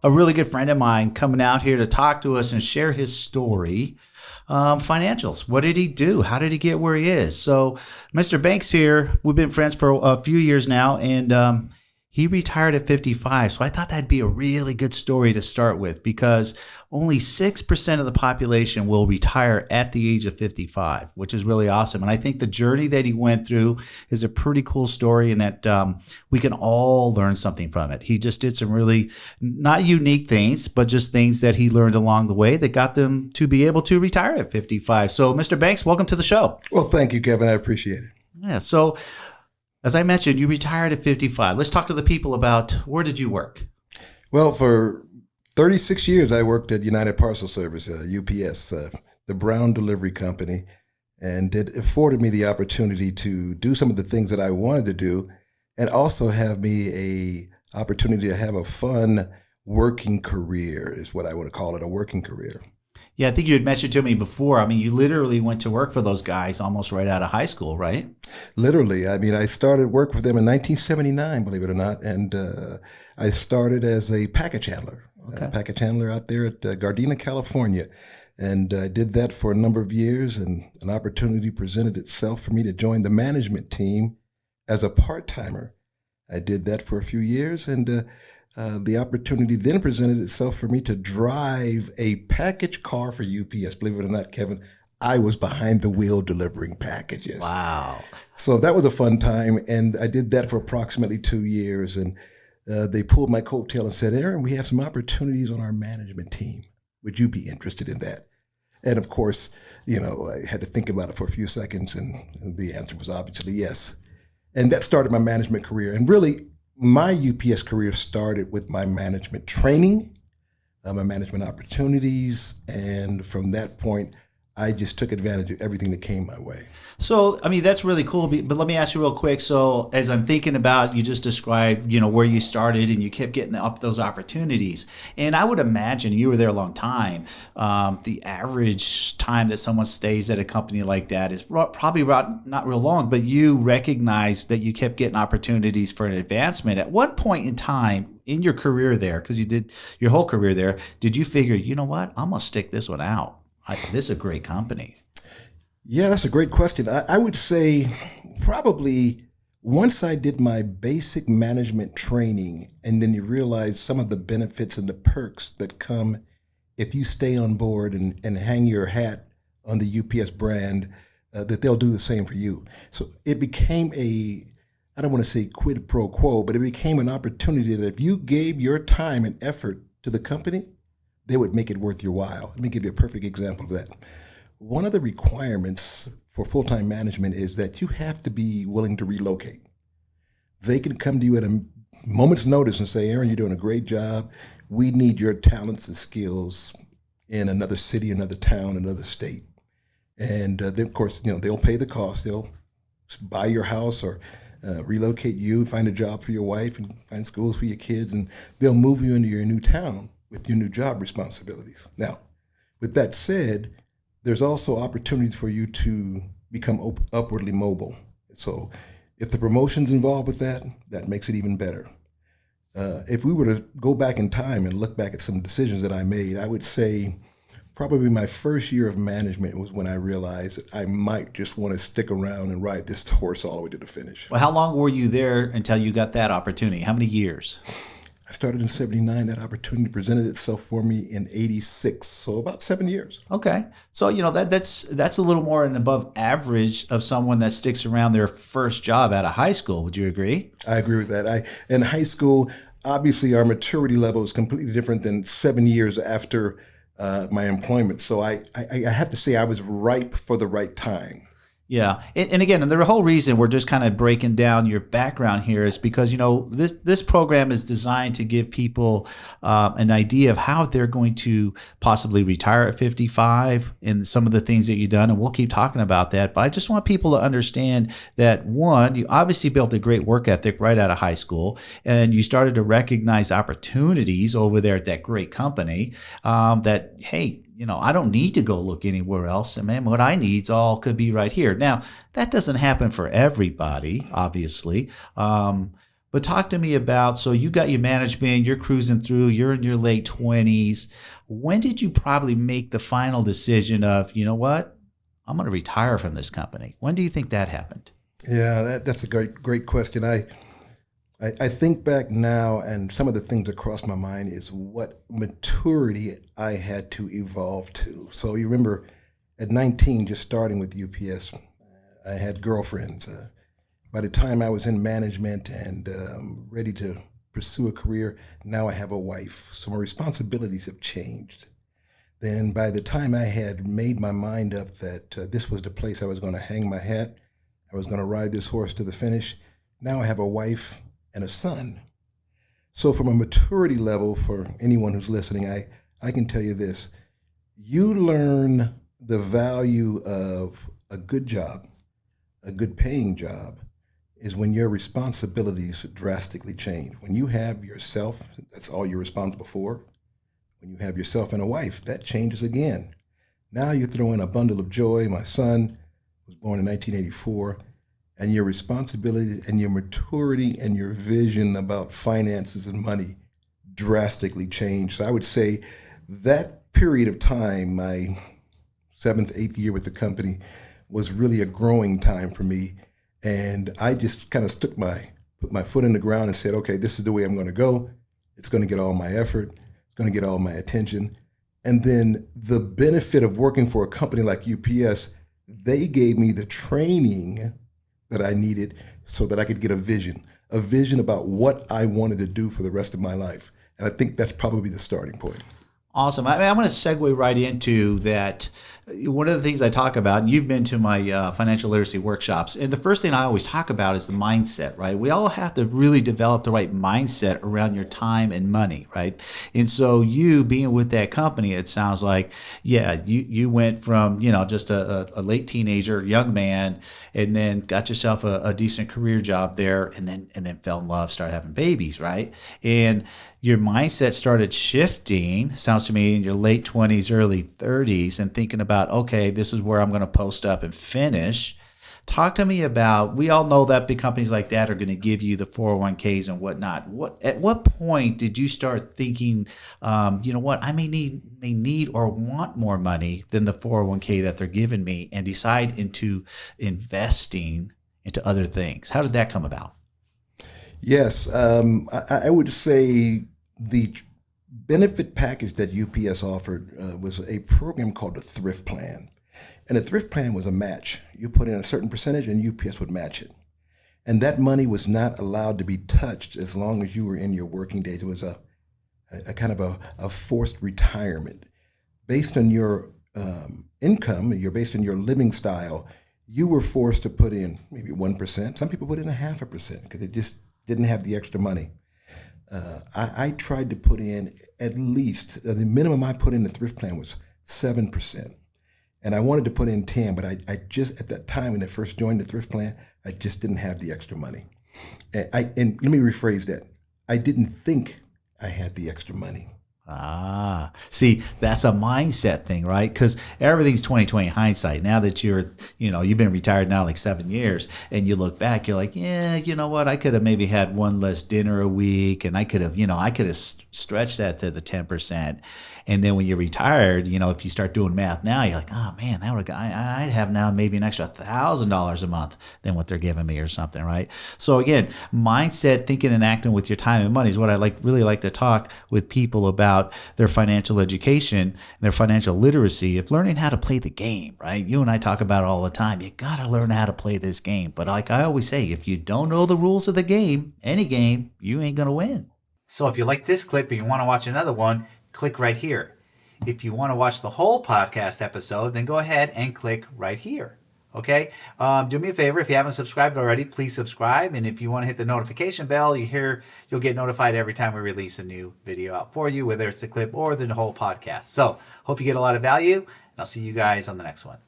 a really good friend of mine coming out here to talk to us and share his story. Financials. What did he do? How did he get where he is? So, Mr. Banks here, we've been friends for a few years now, and he retired at 55. So I thought that'd be a really good story to start with because only 6% of the population will retire at the age of 55, which is really awesome. And I think the journey that he went through is a pretty cool story and that we can all learn something from it. He just did some really not unique things, but just things that he learned along the way that got them to be able to retire at 55. So Mr. Banks, welcome to the show. Well, thank you, Kevin. I appreciate it. Yeah. So as I mentioned, you retired at 55. Let's talk to the people about where did you work? Well, for 36 years, I worked at United Parcel Service, UPS, the Brown Delivery Company, and it afforded me the opportunity to do some of the things that I wanted to do and also have me a opportunity to have a fun working career is what I want to call it, a working career. Yeah, I think you had mentioned to me before. I mean, you literally went to work for those guys almost right out of high school, right? Literally. I mean, I started work with them in 1979, believe it or not, and I started as a package handler. Okay. A package handler out there at Gardena, California. And I did that for a number of years, and an opportunity presented itself for me to join the management team as a part-timer. I did that for a few years, and the opportunity then presented itself for me to drive a package car for UPS. Believe it or not, Kevin, I was behind the wheel delivering packages. Wow. So that was a fun time, and I did that for approximately 2 years, and they pulled my coattail and said, Aaron, we have some opportunities on our management team. Would you be interested in that? And of course, you know, I had to think about it for a few seconds, and the answer was obviously yes. And that started my management career. And really, my UPS career started with my management training, my management opportunities, and from that point, I just took advantage of everything that came my way. So, I mean, that's really cool. But let me ask you real quick. So, as I'm thinking about, you just described, you know, where you started and you kept getting up those opportunities. And I would imagine you were there a long time. The average time that someone stays at a company like that is probably not real long, but you recognize that you kept getting opportunities for an advancement. At what point in time in your career there, because you did your whole career there, did you figure, you know what, I'm going to stick this one out? This is a great company. Yeah, that's a great question. I would say probably once I did my basic management training, and then you realize some of the benefits and the perks that come if you stay on board and hang your hat on the UPS brand, that they'll do the same for you. So it became I don't want to say quid pro quo, but it became an opportunity that if you gave your time and effort to the company, they would make it worth your while. Let me give you a perfect example of that. One of the requirements for full-time management is that you have to be willing to relocate. They can come to you at a moment's notice and say, Aaron, you're doing a great job. We need your talents and skills in another city, another town, another state. And then, of course, you know, they'll pay the cost. They'll buy your house or relocate you, find a job for your wife and find schools for your kids, and they'll move you into your new town with your new job responsibilities. Now, with that said, there's also opportunities for you to become upwardly mobile. So if the promotion's involved with that, that makes it even better. If we were to go back in time and look back at some decisions that I made, I would say probably my first year of management was when I realized that I might just want to stick around and ride this horse all the way to the finish. Well, how long were you there until you got that opportunity? How many years? I started in 79. That opportunity presented itself for me in 86. So about 7 years. Okay. So, you know, that's a little more than above average of someone that sticks around their first job out of high school. Would you agree? I agree with that. In high school, obviously our maturity level is completely different than 7 years after my employment. So I have to say I was ripe for the right time. Yeah. And again, and the whole reason we're just kind of breaking down your background here is because, you know, this program is designed to give people an idea of how they're going to possibly retire at 55 and some of the things that you've done. And we'll keep talking about that. But I just want people to understand that, one, you obviously built a great work ethic right out of high school, and you started to recognize opportunities over there at that great company that, hey, you know, I don't need to go look anywhere else. And man, what I need all could be right here. Now, that doesn't happen for everybody, obviously. But But talk to me about, so you got your management, you're cruising through, you're in your late 20s. When did you probably make the final decision of, you know what, I'm going to retire from this company? When do you think that happened? Yeah, that's a great question. I think back now, and some of the things that cross my mind is what maturity I had to evolve to. So you remember at 19, just starting with UPS, I had girlfriends. By the time I was in management and ready to pursue a career, now I have a wife. So my responsibilities have changed. Then by the time I had made my mind up that this was the place I was going to hang my hat, I was going to ride this horse to the finish, now I have a wife and a son. So from a maturity level, for anyone who's listening, I can tell you this. You learn the value of a good job, a good paying job, is when your responsibilities drastically change. When you have yourself, that's all you're responsible for. When you have yourself and a wife, that changes again. Now you throw in a bundle of joy. My son was born in 1984, and your responsibility and your maturity and your vision about finances and money drastically change. So I would say that period of time, my 7th, 8th year with the company, was really a growing time for me. And I just kind of put my foot in the ground and said, okay, this is the way I'm going to go. It's going to get all my effort. It's going to get all my attention. And then the benefit of working for a company like UPS, they gave me the training that I needed so that I could get a vision about what I wanted to do for the rest of my life. And I think that's probably the starting point. Awesome. I'm going to segue right into that. One of the things I talk about, and you've been to my financial literacy workshops, and the first thing I always talk about is the mindset, right? We all have to really develop the right mindset around your time and money, right? And so you being with that company, it sounds like, yeah, you went from, just a late teenager, young man, and then got yourself a decent career job there, and then fell in love, started having babies, right? And your mindset started shifting, sounds to me, in your late 20s, early 30s, and thinking about, okay, this is where I'm going to post up and finish. Talk to me about, we all know that big companies like that are going to give you the 401ks and whatnot. At what point did you start thinking, you know what, I may need or want more money than the 401k that they're giving me, and decide into investing into other things? How did that come about? Yes, I would say the benefit package that UPS offered was a program called the Thrift Plan. And the Thrift Plan was a match. You put in a certain percentage and UPS would match it. And that money was not allowed to be touched as long as you were in your working days. It was a kind of a forced retirement. Based on your income, based on your living style, you were forced to put in maybe 1%. Some people put in 0.5% because they just didn't have the extra money. I tried to put in at least, the minimum I put in the Thrift Plan was 7%. And I wanted to put in 10, but I just, at that time when I first joined the Thrift Plan, I just didn't have the extra money. And let me rephrase that. I didn't think I had the extra money. See, that's a mindset thing, right? Because everything's 2020 hindsight. Now that you've been retired now like 7 years, and you look back, you're like, yeah, you know what? I could have maybe had one less dinner a week, and I could have stretched that to the 10%. And then when you're retired, if you start doing math now, you're like, oh man, I'd have now maybe an extra $1,000 a month than what they're giving me or something, right? So again, mindset, thinking and acting with your time and money is what I really like to talk with people about their financial education, their financial literacy, of learning how to play the game, right? You and I talk about it all the time. You got to learn how to play this game. But like I always say, if you don't know the rules of the game, any game, you ain't going to win. So if you like this clip and you want to watch another one, click right here. If you want to watch the whole podcast episode, then go ahead and click right here. Okay? Do me a favor. If you haven't subscribed already, please subscribe. And if you want to hit the notification bell, you'll get notified every time we release a new video out for you, whether it's the clip or the whole podcast. So hope you get a lot of value, and I'll see you guys on the next one.